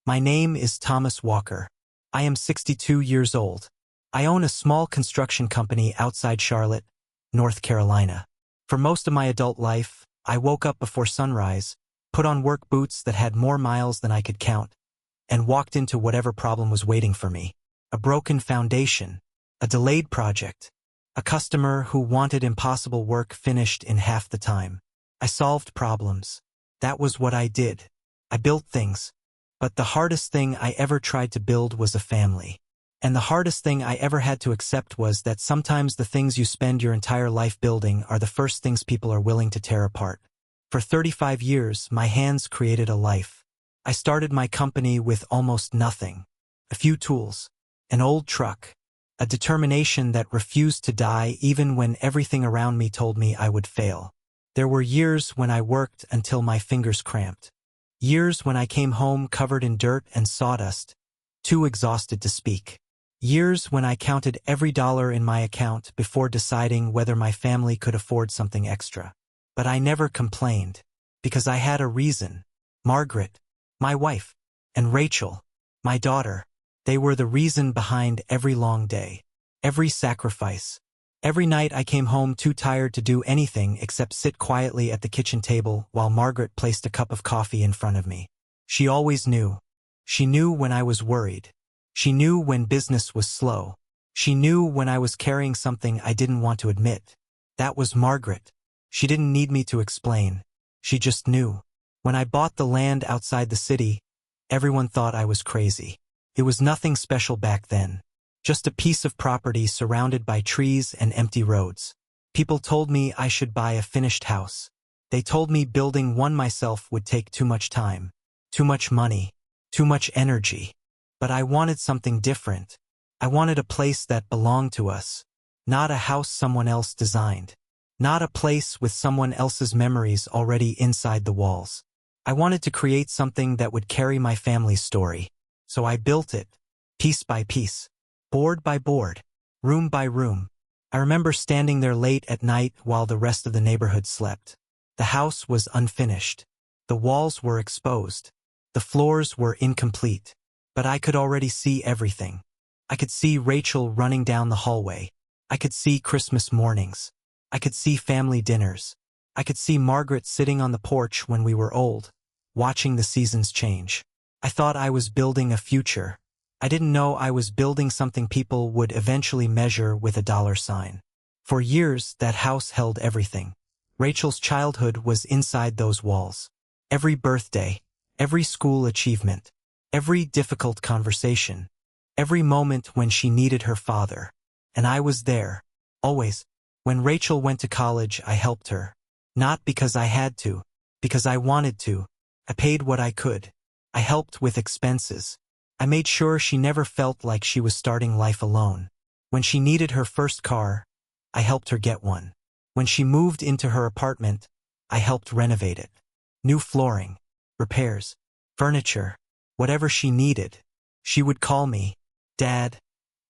My name is Thomas Walker. I am 62 years old. I own a small construction company outside Charlotte, North Carolina. For most of my adult life, I woke up before sunrise, put on work boots that had more miles than I could count, and walked into whatever problem was waiting for me. A broken foundation, a delayed project, a customer who wanted impossible work finished in half the time. I solved problems. That was what I did. I built things. But the hardest thing I ever tried to build was a family. And the hardest thing I ever had to accept was that sometimes the things you spend your entire life building are the first things people are willing to tear apart. For 35 years, my hands created a life. I started my company with almost nothing. A few tools, an old truck, a determination that refused to die even when everything around me told me I would fail. There were years when I worked until my fingers cramped. Years when I came home covered in dirt and sawdust, too exhausted to speak. Years when I counted every dollar in my account before deciding whether my family could afford something extra. But I never complained, because I had a reason. Margaret, my wife, and Rachel, my daughter, they were the reason behind every long day, every sacrifice. Every night I came home too tired to do anything except sit quietly at the kitchen table while Margaret placed a cup of coffee in front of me. She always knew. She knew when I was worried. She knew when business was slow. She knew when I was carrying something I didn't want to admit. That was Margaret. She didn't need me to explain. She just knew. When I bought the land outside the city, everyone thought I was crazy. It was nothing special back then. Just a piece of property surrounded by trees and empty roads. People told me I should buy a finished house. They told me building one myself would take too much time, too much money, too much energy. But I wanted something different. I wanted a place that belonged to us, not a house someone else designed, not a place with someone else's memories already inside the walls. I wanted to create something that would carry my family's story. So I built it, piece by piece. Board by board, room by room. I remember standing there late at night while the rest of the neighborhood slept. The house was unfinished. The walls were exposed. The floors were incomplete. But I could already see everything. I could see Rachel running down the hallway. I could see Christmas mornings. I could see family dinners. I could see Margaret sitting on the porch when we were old, watching the seasons change. I thought I was building a future. I didn't know I was building something people would eventually measure with a dollar sign. For years, that house held everything. Rachel's childhood was inside those walls. Every birthday, every school achievement, every difficult conversation, every moment when she needed her father. And I was there, always. When Rachel went to college, I helped her. Not because I had to, because I wanted to. I paid what I could. I helped with expenses. I made sure she never felt like she was starting life alone. When she needed her first car, I helped her get one. When she moved into her apartment, I helped renovate it. New flooring, repairs, furniture, whatever she needed. She would call me, "Dad,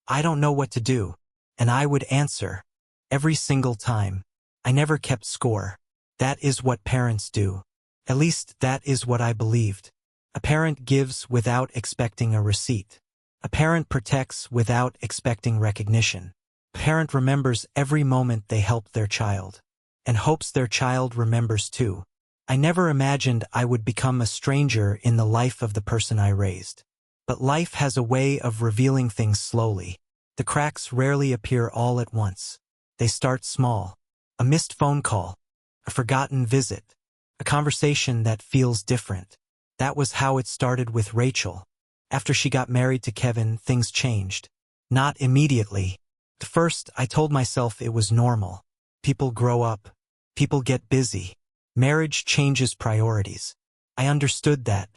I don't know what to do," and I would answer. Every single time. I never kept score. That is what parents do. At least that is what I believed. A parent gives without expecting a receipt. A parent protects without expecting recognition. A parent remembers every moment they helped their child, and hopes their child remembers too. I never imagined I would become a stranger in the life of the person I raised. But life has a way of revealing things slowly. The cracks rarely appear all at once. They start small. A missed phone call, a forgotten visit, a conversation that feels different. That was how it started with Rachel. After she got married to Kevin, things changed. Not immediately. At first, I told myself it was normal. People grow up. People get busy. Marriage changes priorities. I understood that.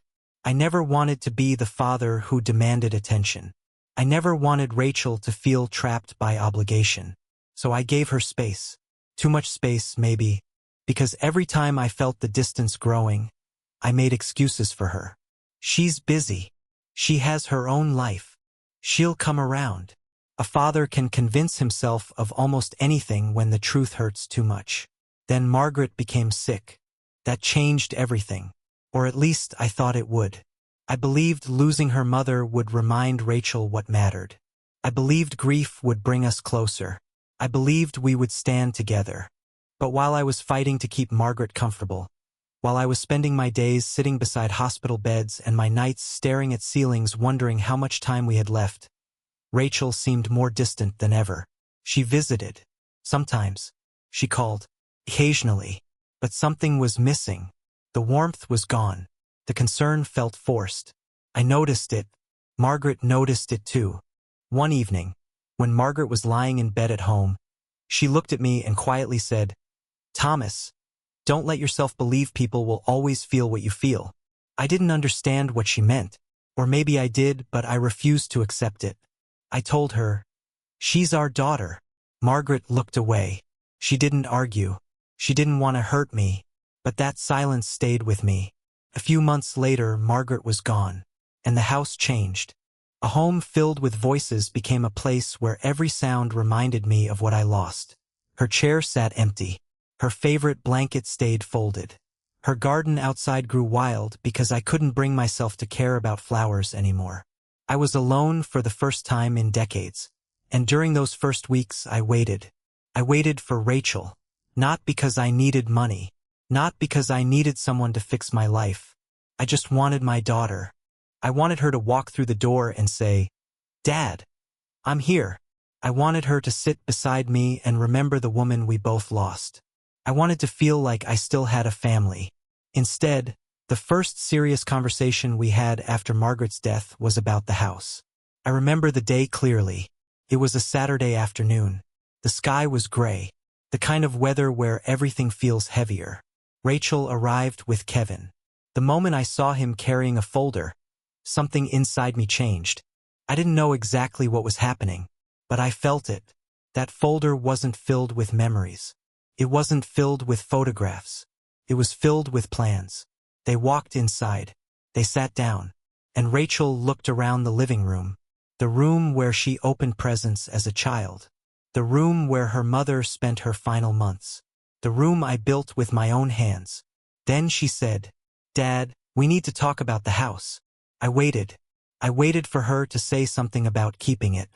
I never wanted to be the father who demanded attention. I never wanted Rachel to feel trapped by obligation. So I gave her space. Too much space, maybe. Because every time I felt the distance growing, I made excuses for her. She's busy. She has her own life. She'll come around. A father can convince himself of almost anything when the truth hurts too much. Then Margaret became sick. That changed everything. Or at least I thought it would. I believed losing her mother would remind Rachel what mattered. I believed grief would bring us closer. I believed we would stand together. But while I was fighting to keep Margaret comfortable, while I was spending my days sitting beside hospital beds and my nights staring at ceilings wondering how much time we had left, Rachel seemed more distant than ever. She visited. Sometimes. She called. Occasionally. But something was missing. The warmth was gone. The concern felt forced. I noticed it. Margaret noticed it too. One evening, when Margaret was lying in bed at home, she looked at me and quietly said, "Thomas, don't let yourself believe people will always feel what you feel." I didn't understand what she meant. Or maybe I did, but I refused to accept it. I told her, "She's our daughter." Margaret looked away. She didn't argue. She didn't want to hurt me. But that silence stayed with me. A few months later, Margaret was gone. And the house changed. A home filled with voices became a place where every sound reminded me of what I lost. Her chair sat empty. Her favorite blanket stayed folded. Her garden outside grew wild because I couldn't bring myself to care about flowers anymore. I was alone for the first time in decades. And during those first weeks, I waited. I waited for Rachel. Not because I needed money. Not because I needed someone to fix my life. I just wanted my daughter. I wanted her to walk through the door and say, "Dad, I'm here." I wanted her to sit beside me and remember the woman we both lost. I wanted to feel like I still had a family. Instead, the first serious conversation we had after Margaret's death was about the house. I remember the day clearly. It was a Saturday afternoon. The sky was gray, the kind of weather where everything feels heavier. Rachel arrived with Kevin. The moment I saw him carrying a folder, something inside me changed. I didn't know exactly what was happening, but I felt it. That folder wasn't filled with memories. It wasn't filled with photographs. It was filled with plans. They walked inside. They sat down. And Rachel looked around the living room. The room where she opened presents as a child. The room where her mother spent her final months. The room I built with my own hands. Then she said, "Dad, we need to talk about the house." I waited. I waited for her to say something about keeping it.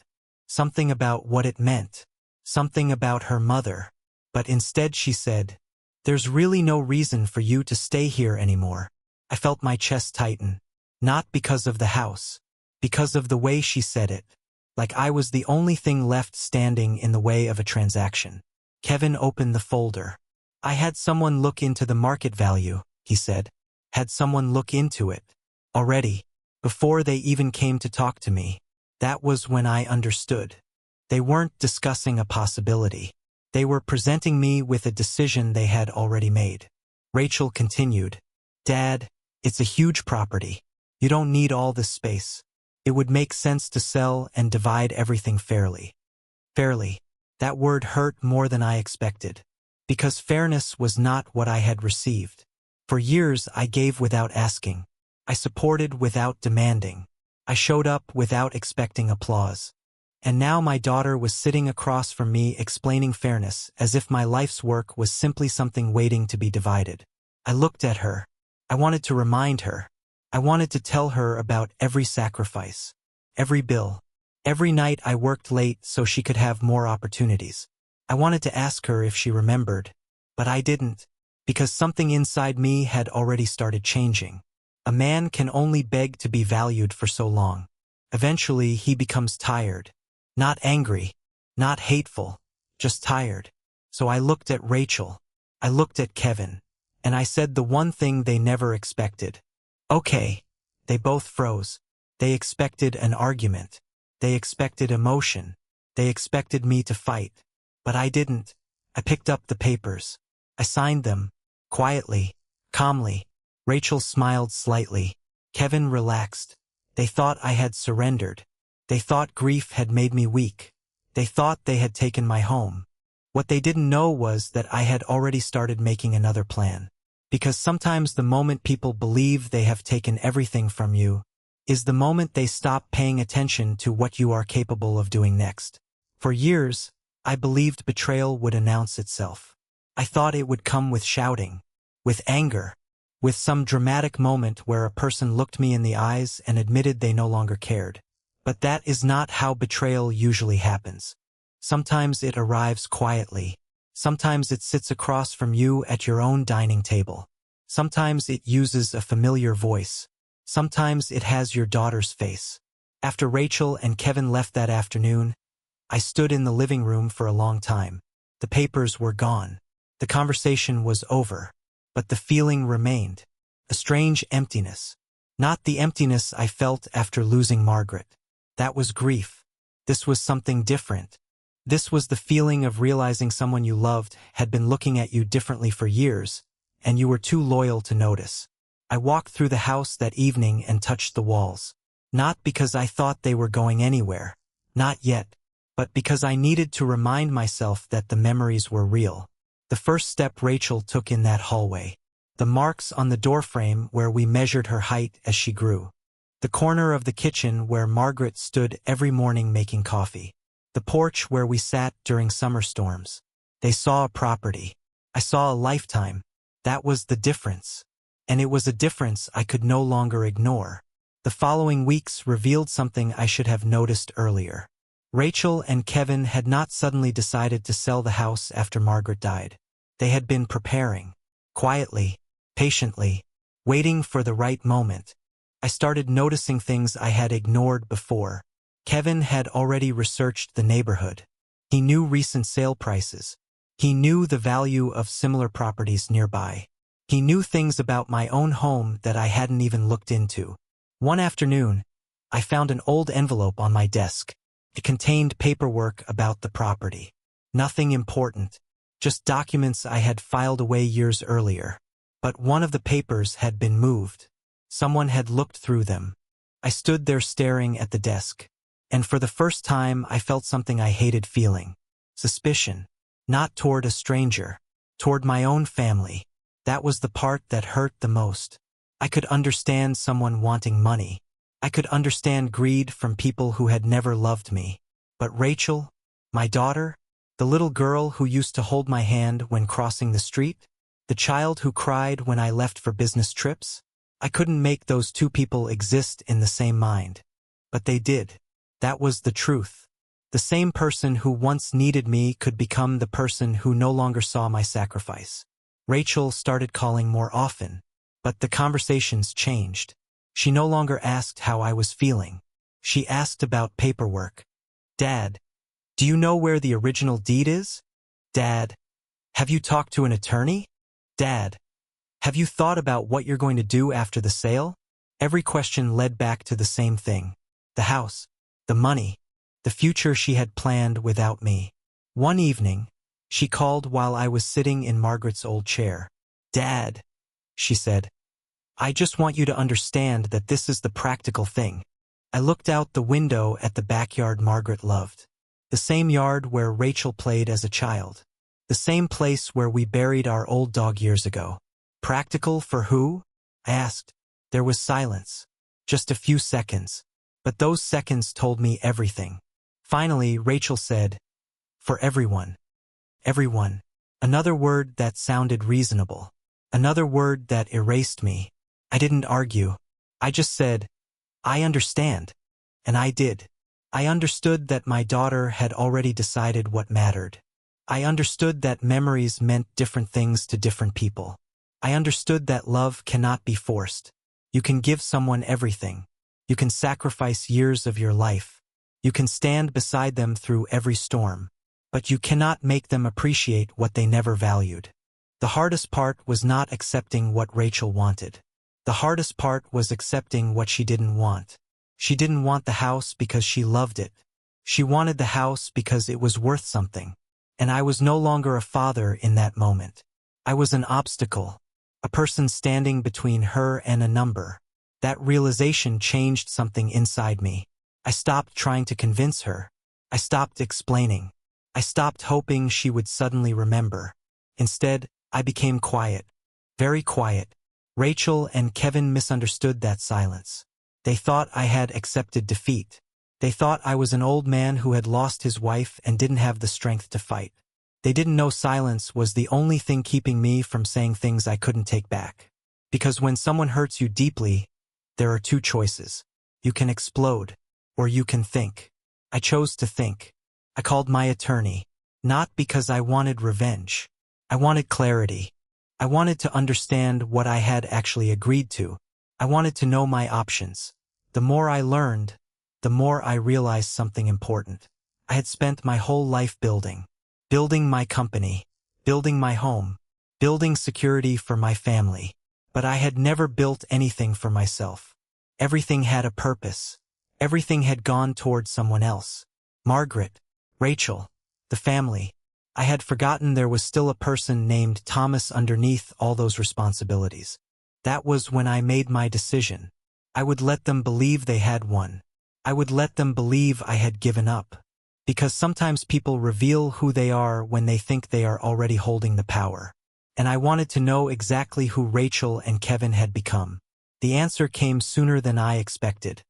Something about what it meant. Something about her mother. But instead she said, "There's really no reason for you to stay here anymore." I felt my chest tighten. Not because of the house. Because of the way she said it. Like I was the only thing left standing in the way of a transaction. Kevin opened the folder. "I had someone look into the market value," he said. "Had someone look into it. Already. Before they even came to talk to me." That was when I understood. They weren't discussing a possibility. They were presenting me with a decision they had already made. Rachel continued, "Dad, it's a huge property. You don't need all this space. It would make sense to sell and divide everything fairly." Fairly. That word hurt more than I expected. Because fairness was not what I had received. For years I gave without asking. I supported without demanding. I showed up without expecting applause. And now my daughter was sitting across from me explaining fairness as if my life's work was simply something waiting to be divided. I looked at her. I wanted to remind her. I wanted to tell her about every sacrifice, every bill, every night I worked late so she could have more opportunities. I wanted to ask her if she remembered, but I didn't, because something inside me had already started changing. A man can only beg to be valued for so long. Eventually, he becomes tired. Not angry, not hateful, just tired. So I looked at Rachel. I looked at Kevin. And I said the one thing they never expected. "Okay." They both froze. They expected an argument. They expected emotion. They expected me to fight. But I didn't. I picked up the papers. I signed them. Quietly. Calmly. Rachel smiled slightly. Kevin relaxed. They thought I had surrendered. They thought grief had made me weak. They thought they had taken my home. What they didn't know was that I had already started making another plan. Because sometimes the moment people believe they have taken everything from you is the moment they stop paying attention to what you are capable of doing next. For years, I believed betrayal would announce itself. I thought it would come with shouting, with anger, with some dramatic moment where a person looked me in the eyes and admitted they no longer cared. But that is not how betrayal usually happens. Sometimes it arrives quietly. Sometimes it sits across from you at your own dining table. Sometimes it uses a familiar voice. Sometimes it has your daughter's face. After Rachel and Kevin left that afternoon, I stood in the living room for a long time. The papers were gone. The conversation was over. But the feeling remained. A strange emptiness. Not the emptiness I felt after losing Margaret. That was grief. This was something different. This was the feeling of realizing someone you loved had been looking at you differently for years, and you were too loyal to notice. I walked through the house that evening and touched the walls. Not because I thought they were going anywhere. Not yet. But because I needed to remind myself that the memories were real. The first step Rachel took in that hallway. The marks on the doorframe where we measured her height as she grew. The corner of the kitchen where Margaret stood every morning making coffee. The porch where we sat during summer storms. They saw a property. I saw a lifetime. That was the difference. And it was a difference I could no longer ignore. The following weeks revealed something I should have noticed earlier. Rachel and Kevin had not suddenly decided to sell the house after Margaret died. They had been preparing. Quietly, patiently, waiting for the right moment. I started noticing things I had ignored before. Kevin had already researched the neighborhood. He knew recent sale prices. He knew the value of similar properties nearby. He knew things about my own home that I hadn't even looked into. One afternoon, I found an old envelope on my desk. It contained paperwork about the property. Nothing important, just documents I had filed away years earlier. But one of the papers had been moved. Someone had looked through them. I stood there staring at the desk. And for the first time I felt something I hated feeling. Suspicion. Not toward a stranger. Toward my own family. That was the part that hurt the most. I could understand someone wanting money. I could understand greed from people who had never loved me. But Rachel, my daughter, the little girl who used to hold my hand when crossing the street, the child who cried when I left for business trips, I couldn't make those two people exist in the same mind. But they did. That was the truth. The same person who once needed me could become the person who no longer saw my sacrifice. Rachel started calling more often, but the conversations changed. She no longer asked how I was feeling. She asked about paperwork. Dad, do you know where the original deed is? Dad, have you talked to an attorney? Dad, have you thought about what you're going to do after the sale? Every question led back to the same thing. The house. The money. The future she had planned without me. One evening, she called while I was sitting in Margaret's old chair. Dad, she said, I just want you to understand that this is the practical thing. I looked out the window at the backyard Margaret loved. The same yard where Rachel played as a child. The same place where we buried our old dog years ago. Practical for who? I asked. There was silence. Just a few seconds. But those seconds told me everything. Finally, Rachel said, for everyone. Everyone. Another word that sounded reasonable. Another word that erased me. I didn't argue. I just said, I understand. And I did. I understood that my daughter had already decided what mattered. I understood that memories meant different things to different people. I understood that love cannot be forced. You can give someone everything. You can sacrifice years of your life. You can stand beside them through every storm. But you cannot make them appreciate what they never valued. The hardest part was not accepting what Rachel wanted. The hardest part was accepting what she didn't want. She didn't want the house because she loved it. She wanted the house because it was worth something. And I was no longer a father in that moment. I was an obstacle. A person standing between her and a number. That realization changed something inside me. I stopped trying to convince her. I stopped explaining. I stopped hoping she would suddenly remember. Instead, I became quiet. Very quiet. Rachel and Kevin misunderstood that silence. They thought I had accepted defeat. They thought I was an old man who had lost his wife and didn't have the strength to fight. They didn't know silence was the only thing keeping me from saying things I couldn't take back. Because when someone hurts you deeply, there are two choices. You can explode, or you can think. I chose to think. I called my attorney, not because I wanted revenge. I wanted clarity. I wanted to understand what I had actually agreed to. I wanted to know my options. The more I learned, the more I realized something important. I had spent my whole life building my company, building my home, building security for my family. But I had never built anything for myself. Everything had a purpose. Everything had gone toward someone else. Margaret, Rachel, the family. I had forgotten there was still a person named Thomas underneath all those responsibilities. That was when I made my decision. I would let them believe they had won. I would let them believe I had given up. Because sometimes people reveal who they are when they think they are already holding the power. And I wanted to know exactly who Rachel and Kevin had become. The answer came sooner than I expected.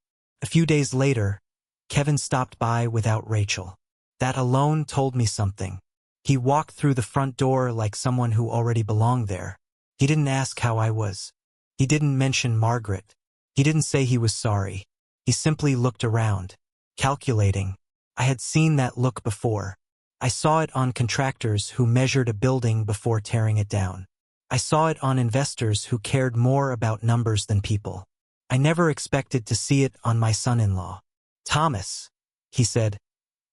A few days later, Kevin stopped by without Rachel. That alone told me something. He walked through the front door like someone who already belonged there. He didn't ask how I was. He didn't mention Margaret. He didn't say he was sorry. He simply looked around, calculating. I had seen that look before. I saw it on contractors who measured a building before tearing it down. I saw it on investors who cared more about numbers than people. I never expected to see it on my son-in-law. Thomas, he said,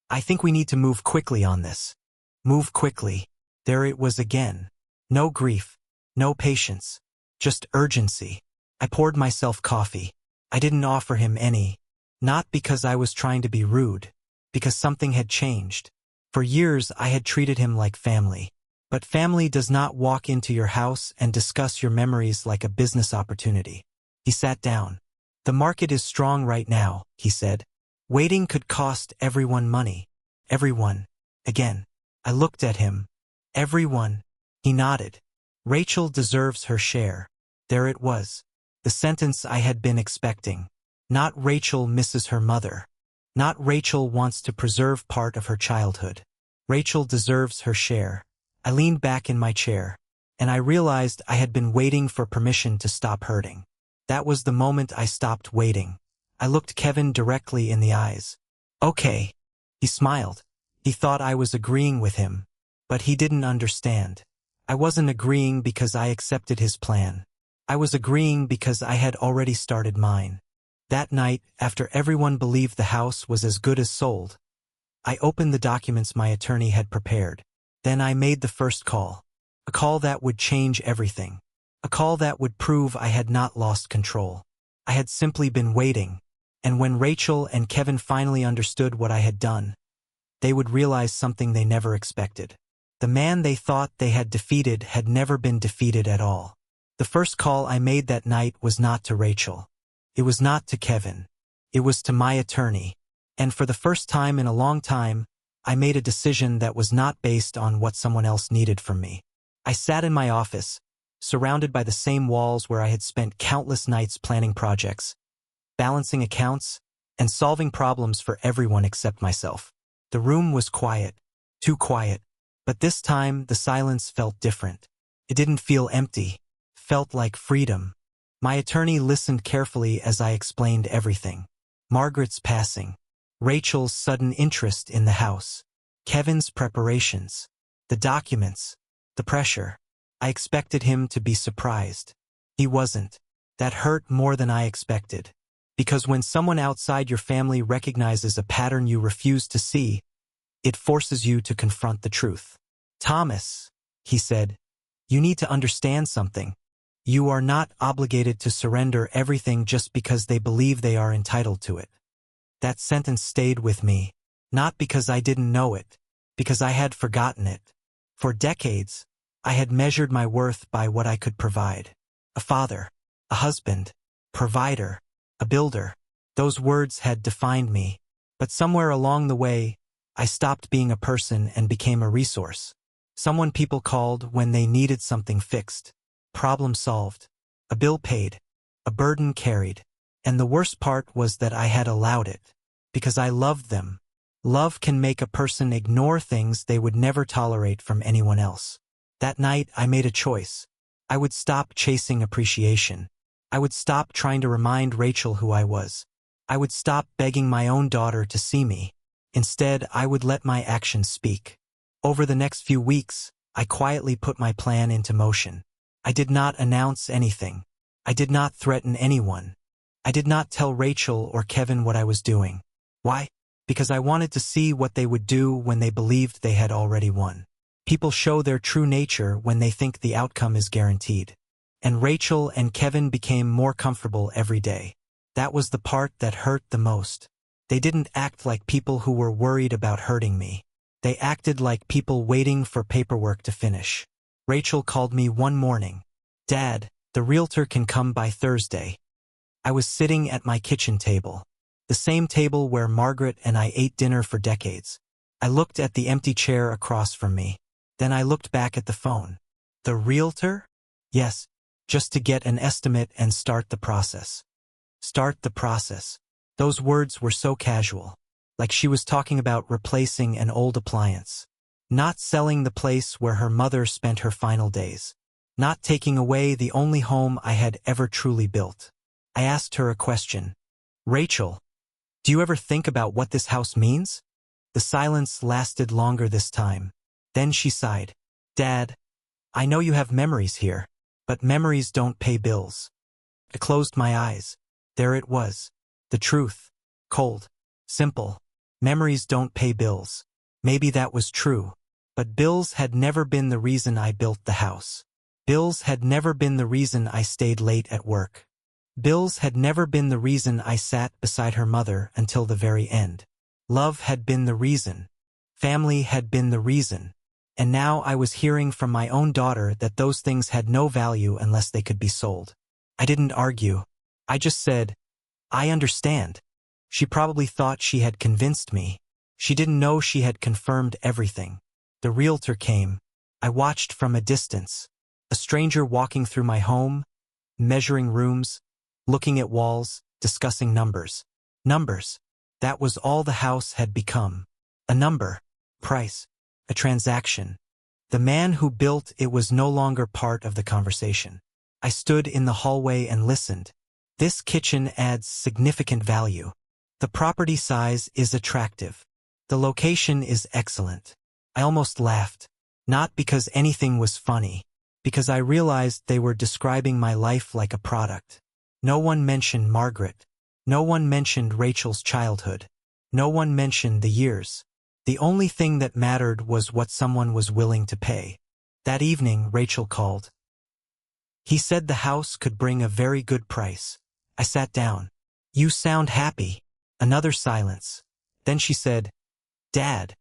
I think we need to move quickly on this. Move quickly. There it was again. No grief, no patience, just urgency. I poured myself coffee. I didn't offer him any. Not because I was trying to be rude, because something had changed. For years I had treated him like family. But family does not walk into your house and discuss your memories like a business opportunity. He sat down. The market is strong right now, he said. Waiting could cost everyone money. Everyone. Again. I looked at him. Everyone. He nodded. Rachel deserves her share. There it was. The sentence I had been expecting. Not Rachel misses her mother. Not Rachel wants to preserve part of her childhood. Rachel deserves her share. I leaned back in my chair, and I realized I had been waiting for permission to stop hurting. That was the moment I stopped waiting. I looked Kevin directly in the eyes. Okay. He smiled. He thought I was agreeing with him, but he didn't understand. I wasn't agreeing because I accepted his plan. I was agreeing because I had already started mine. That night, after everyone believed the house was as good as sold, I opened the documents my attorney had prepared. Then I made the first call. A call that would change everything. A call that would prove I had not lost control. I had simply been waiting, and when Rachel and Kevin finally understood what I had done, they would realize something they never expected. The man they thought they had defeated had never been defeated at all. The first call I made that night was not to Rachel. It was not to Kevin. It was to my attorney. And for the first time in a long time, I made a decision that was not based on what someone else needed from me. I sat in my office, surrounded by the same walls where I had spent countless nights planning projects, balancing accounts, and solving problems for everyone except myself. The room was quiet, too quiet, but this time the silence felt different. It didn't feel empty, felt like freedom. My attorney listened carefully as I explained everything. Margaret's passing, Rachel's sudden interest in the house, Kevin's preparations, the documents, the pressure. I expected him to be surprised. He wasn't. That hurt more than I expected. Because when someone outside your family recognizes a pattern you refuse to see, it forces you to confront the truth. Thomas, he said, you need to understand something. You are not obligated to surrender everything just because they believe they are entitled to it. That sentence stayed with me, not because I didn't know it, because I had forgotten it. For decades, I had measured my worth by what I could provide. A father, a husband, provider, a builder. Those words had defined me. But somewhere along the way, I stopped being a person and became a resource. Someone people called when they needed something fixed. Problem solved. A bill paid. A burden carried. And the worst part was that I had allowed it. Because I loved them. Love can make a person ignore things they would never tolerate from anyone else. That night, I made a choice. I would stop chasing appreciation. I would stop trying to remind Rachel who I was. I would stop begging my own daughter to see me. Instead, I would let my actions speak. Over the next few weeks, I quietly put my plan into motion. I did not announce anything. I did not threaten anyone. I did not tell Rachel or Kevin what I was doing. Why? Because I wanted to see what they would do when they believed they had already won. People show their true nature when they think the outcome is guaranteed. And Rachel and Kevin became more comfortable every day. That was the part that hurt the most. They didn't act like people who were worried about hurting me. They acted like people waiting for paperwork to finish. Rachel called me one morning. "Dad, the realtor can come by Thursday." I was sitting at my kitchen table, the same table where Margaret and I ate dinner for decades. I looked at the empty chair across from me. Then I looked back at the phone. The realtor? Yes, just to get an estimate and start the process. Start the process. Those words were so casual, like she was talking about replacing an old appliance. Not selling the place where her mother spent her final days. Not taking away the only home I had ever truly built. I asked her a question. "Rachel, do you ever think about what this house means?" The silence lasted longer this time. Then she sighed. "Dad, I know you have memories here, but memories don't pay bills." I closed my eyes. There it was. The truth. Cold. Simple. Memories don't pay bills. Maybe that was true. But bills had never been the reason I built the house. Bills had never been the reason I stayed late at work. Bills had never been the reason I sat beside her mother until the very end. Love had been the reason. Family had been the reason. And now I was hearing from my own daughter that those things had no value unless they could be sold. I didn't argue. I just said, "I understand." She probably thought she had convinced me. She didn't know she had confirmed everything. The realtor came. I watched from a distance. A stranger walking through my home, measuring rooms, looking at walls, discussing numbers. Numbers. That was all the house had become. A number. Price. A transaction. The man who built it was no longer part of the conversation. I stood in the hallway and listened. This kitchen adds significant value. The property size is attractive. The location is excellent. I almost laughed. Not because anything was funny, because I realized they were describing my life like a product. No one mentioned Margaret. No one mentioned Rachel's childhood. No one mentioned the years. The only thing that mattered was what someone was willing to pay. That evening, Rachel called. "He said the house could bring a very good price." I sat down. "You sound happy." Another silence. Then she said, "Dad,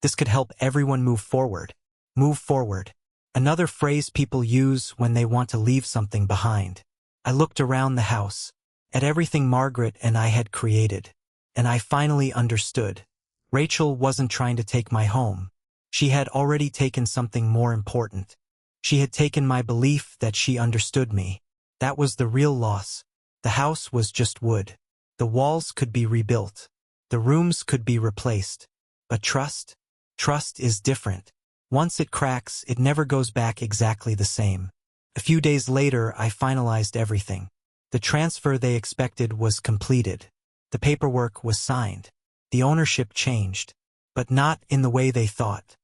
this could help everyone move forward." Move forward. Another phrase people use when they want to leave something behind. I looked around the house, at everything Margaret and I had created, and I finally understood. Rachel wasn't trying to take my home. She had already taken something more important. She had taken my belief that she understood me. That was the real loss. The house was just wood. The walls could be rebuilt. The rooms could be replaced. But trust? Trust is different. Once it cracks, it never goes back exactly the same. A few days later, I finalized everything. The transfer they expected was completed. The paperwork was signed. The ownership changed, but not in the way they thought.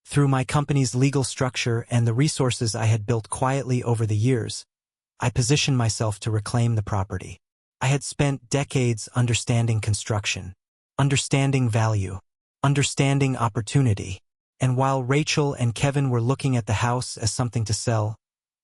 Through my company's legal structure and the resources I had built quietly over the years, I positioned myself to reclaim the property. I had spent decades understanding construction, understanding value, understanding opportunity. And while Rachel and Kevin were looking at the house as something to sell,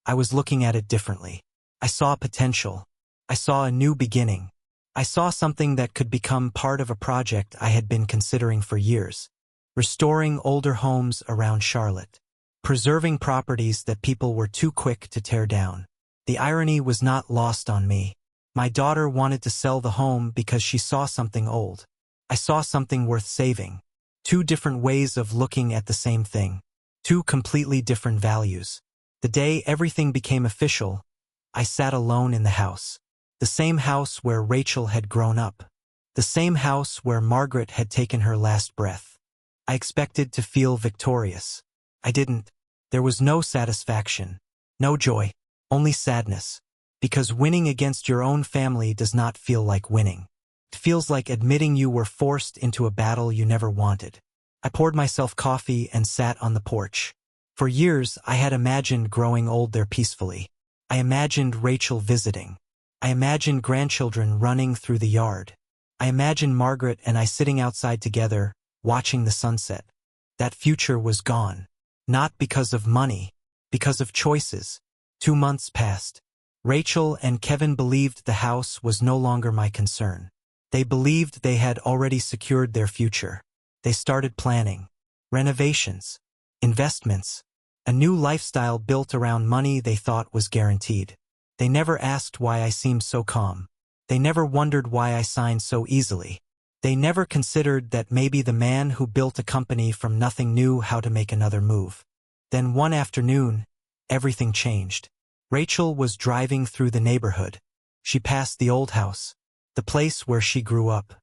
I was looking at it differently. I saw potential. I saw a new beginning. I saw something that could become part of a project I had been considering for years. Restoring older homes around Charlotte. Preserving properties that people were too quick to tear down. The irony was not lost on me. My daughter wanted to sell the home because she saw something old. I saw something worth saving. Two different ways of looking at the same thing. Two completely different values. The day everything became official, I sat alone in the house. The same house where Rachel had grown up. The same house where Margaret had taken her last breath. I expected to feel victorious. I didn't. There was no satisfaction. No joy. only sadness. Because winning against your own family does not feel like winning. It feels like admitting you were forced into a battle you never wanted. I poured myself coffee and sat on the porch. For years, I had imagined growing old there peacefully. I imagined Rachel visiting. I imagined grandchildren running through the yard. I imagined Margaret and I sitting outside together, watching the sunset. That future was gone. Not because of money, because of choices. 2 months passed. Rachel and Kevin believed the house was no longer my concern. They believed they had already secured their future. They started planning. Renovations. Investments. A new lifestyle built around money they thought was guaranteed. They never asked why I seemed so calm. They never wondered why I signed so easily. They never considered that maybe the man who built a company from nothing knew how to make another move. Then one afternoon, everything changed. Rachel was driving through the neighborhood. She passed the old house, the place where she grew up,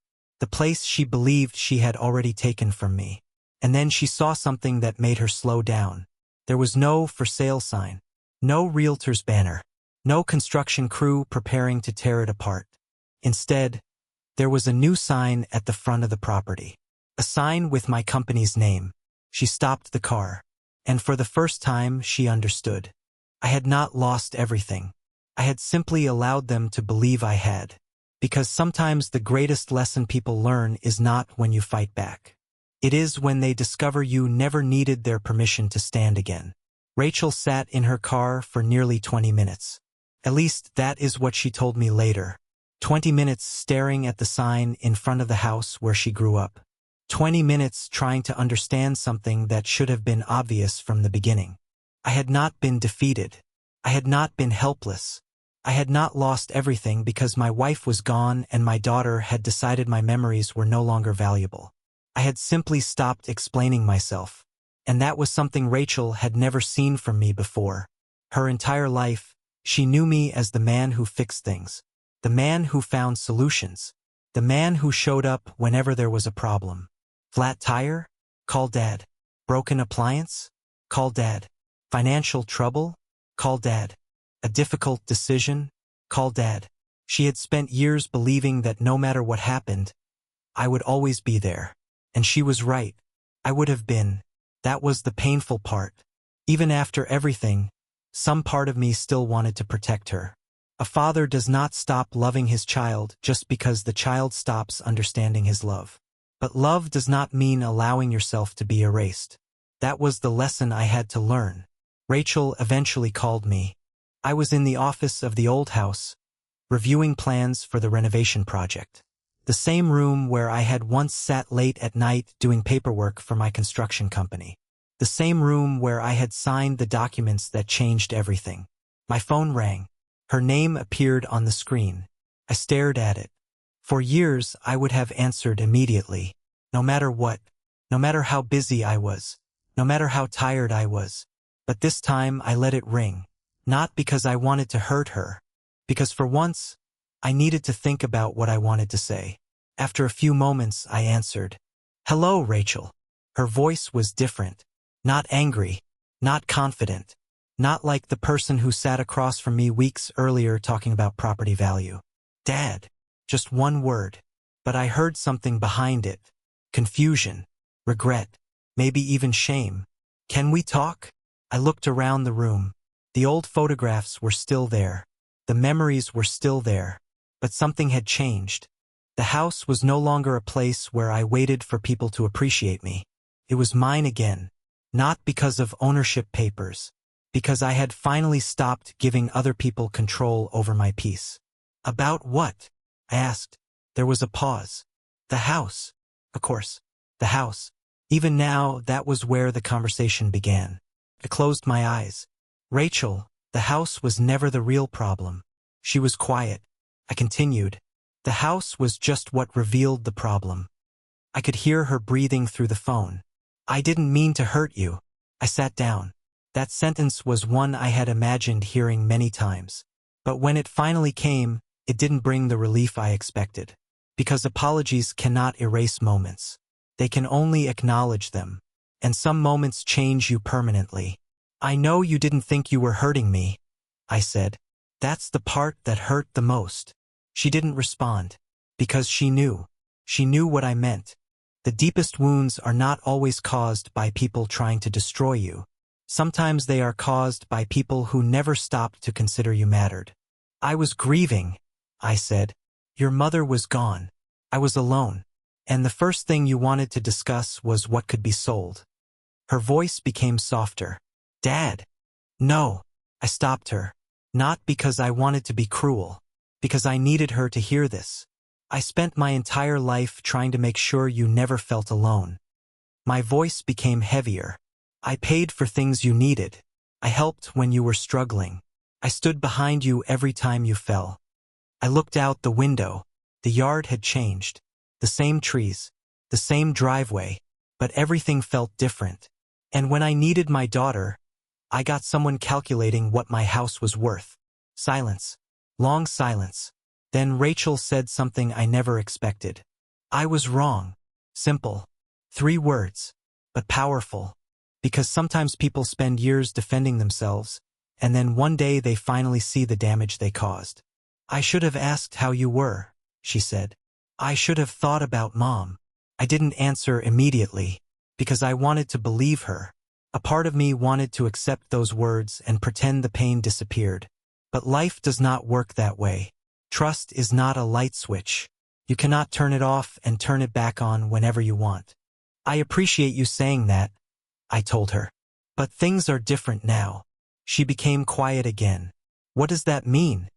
the place she believed she had already taken from me. And then she saw something that made her slow down. There was no for sale sign, no realtor's banner, no construction crew preparing to tear it apart. Instead, there was a new sign at the front of the property, a sign with my company's name. She stopped the car, and for the first time she understood. I had not lost everything. I had simply allowed them to believe I had. Because sometimes the greatest lesson people learn is not when you fight back. It is when they discover you never needed their permission to stand again. Rachel sat in her car for nearly 20 minutes. At least that is what she told me later. 20 minutes staring at the sign in front of the house where she grew up. 20 minutes trying to understand something that should have been obvious from the beginning. I had not been defeated. I had not been helpless. I had not lost everything because my wife was gone and my daughter had decided my memories were no longer valuable. I had simply stopped explaining myself. And that was something Rachel had never seen from me before. Her entire life, she knew me as the man who fixed things. The man who found solutions. The man who showed up whenever there was a problem. Flat tire? Call Dad. Broken appliance? Call Dad. Financial trouble? Call Dad. A difficult decision? Call Dad. She had spent years believing that no matter what happened, I would always be there. And she was right. I would have been. That was the painful part. Even after everything, some part of me still wanted to protect her. A father does not stop loving his child just because the child stops understanding his love. But love does not mean allowing yourself to be erased. That was the lesson I had to learn. Rachel eventually called me. I was in the office of the old house, reviewing plans for the renovation project. The same room where I had once sat late at night doing paperwork for my construction company. The same room where I had signed the documents that changed everything. My phone rang. Her name appeared on the screen. I stared at it. For years, I would have answered immediately, no matter what, no matter how busy I was, no matter how tired I was. But this time I let it ring, not because I wanted to hurt her, because for once, I needed to think about what I wanted to say. After a few moments, I answered, "Hello, Rachel." Her voice was different, not angry, not confident, not like the person who sat across from me weeks earlier talking about property value. Dad, just one word, but I heard something behind it. Confusion, regret, maybe even shame. Can we talk? I looked around the room. The old photographs were still there. The memories were still there. But something had changed. The house was no longer a place where I waited for people to appreciate me. It was mine again. Not because of ownership papers. Because I had finally stopped giving other people control over my peace. About what? I asked. There was a pause. The house. Of course. The house. Even now, that was where the conversation began. I closed my eyes. Rachel, the house was never the real problem. She was quiet. I continued. The house was just what revealed the problem. I could hear her breathing through the phone. I didn't mean to hurt you. I sat down. That sentence was one I had imagined hearing many times. But when it finally came, it didn't bring the relief I expected. Because apologies cannot erase moments. They can only acknowledge them. And some moments change you permanently. I know you didn't think you were hurting me. I said. That's the part that hurt the most. She didn't respond. Because she knew. She knew what I meant. The deepest wounds are not always caused by people trying to destroy you. Sometimes they are caused by people who never stopped to consider you mattered. I was grieving, I said. Your mother was gone. I was alone. And the first thing you wanted to discuss was what could be sold. Her voice became softer. Dad. No. I stopped her. Not because I wanted to be cruel. Because I needed her to hear this. I spent my entire life trying to make sure you never felt alone. My voice became heavier. I paid for things you needed. I helped when you were struggling. I stood behind you every time you fell. I looked out the window. The yard had changed. The same trees. The same driveway. But everything felt different. And when I needed my daughter, I got someone calculating what my house was worth. Silence. Long silence. Then Rachel said something I never expected. I was wrong. Simple. 3 words. But powerful. Because sometimes people spend years defending themselves, and then one day they finally see the damage they caused. I should have asked how you were, she said. I should have thought about Mom. I didn't answer immediately, because I wanted to believe her. A part of me wanted to accept those words and pretend the pain disappeared. But life does not work that way. Trust is not a light switch. You cannot turn it off and turn it back on whenever you want. I appreciate you saying that, I told her. But things are different now. She became quiet again. What does that mean?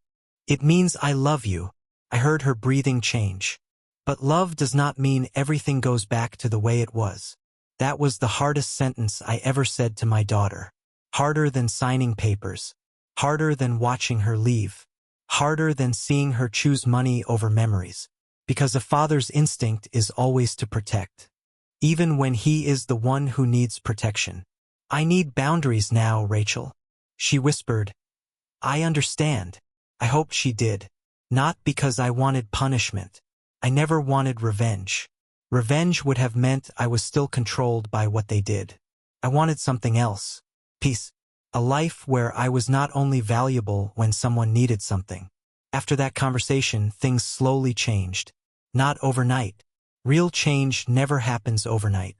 It means I love you. I heard her breathing change. But love does not mean everything goes back to the way it was. That was the hardest sentence I ever said to my daughter. Harder than signing papers. Harder than watching her leave. Harder than seeing her choose money over memories. Because a father's instinct is always to protect. Even when he is the one who needs protection. I need boundaries now, Rachel. She whispered. I understand. I hoped she did. Not because I wanted punishment. I never wanted revenge. Revenge would have meant I was still controlled by what they did. I wanted something else. Peace. A life where I was not only valuable when someone needed something. After that conversation, things slowly changed. Not overnight. Real change never happens overnight.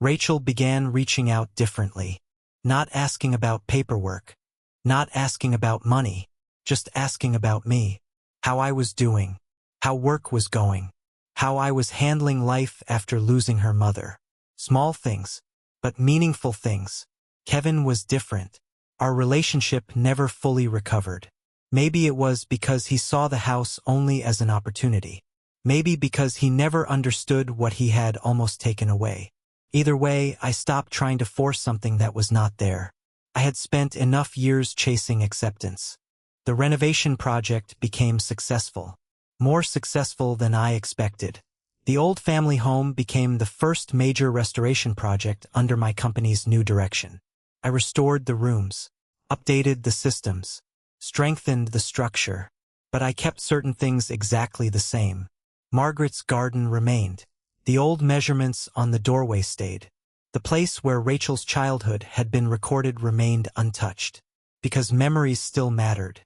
Rachel began reaching out differently. Not asking about paperwork. Not asking about money. Just asking about me. How I was doing. How work was going. How I was handling life after losing her mother. Small things, but meaningful things. Kevin was different. Our relationship never fully recovered. Maybe it was because he saw the house only as an opportunity. Maybe because he never understood what he had almost taken away. Either way, I stopped trying to force something that was not there. I had spent enough years chasing acceptance. The renovation project became successful. More successful than I expected. The old family home became the first major restoration project under my company's new direction. I restored the rooms, updated the systems, strengthened the structure, but I kept certain things exactly the same. Margaret's garden remained. The old measurements on the doorway stayed. The place where Rachel's childhood had been recorded remained untouched. Because memories still mattered.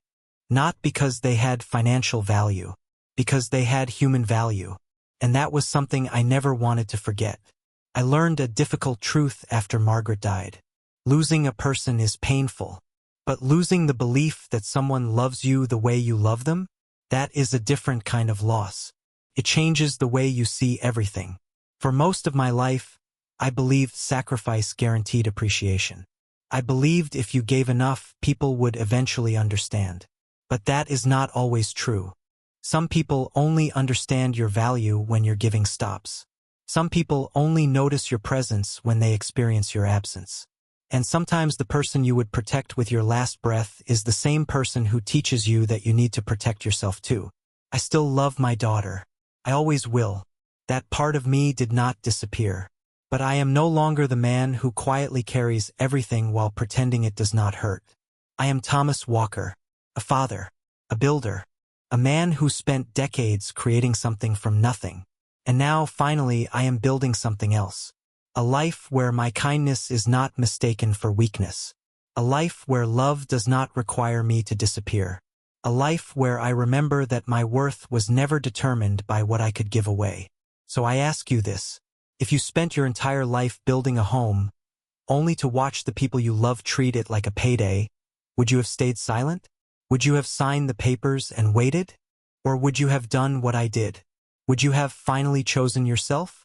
Not because they had financial value. Because they had human value. And that was something I never wanted to forget. I learned a difficult truth after Margaret died. Losing a person is painful. But losing the belief that someone loves you the way you love them? That is a different kind of loss. It changes the way you see everything. For most of my life, I believed sacrifice guaranteed appreciation. I believed if you gave enough, people would eventually understand. But that is not always true. Some people only understand your value when your giving stops. Some people only notice your presence when they experience your absence. And sometimes the person you would protect with your last breath is the same person who teaches you that you need to protect yourself too. I still love my daughter. I always will. That part of me did not disappear. But I am no longer the man who quietly carries everything while pretending it does not hurt. I am Thomas Walker, a father, a builder, a man who spent decades creating something from nothing. And now, finally, I am building something else. A life where my kindness is not mistaken for weakness. A life where love does not require me to disappear. A life where I remember that my worth was never determined by what I could give away. So I ask you this. If you spent your entire life building a home, only to watch the people you love treat it like a payday, would you have stayed silent? Would you have signed the papers and waited? Or would you have done what I did? Would you have finally chosen yourself?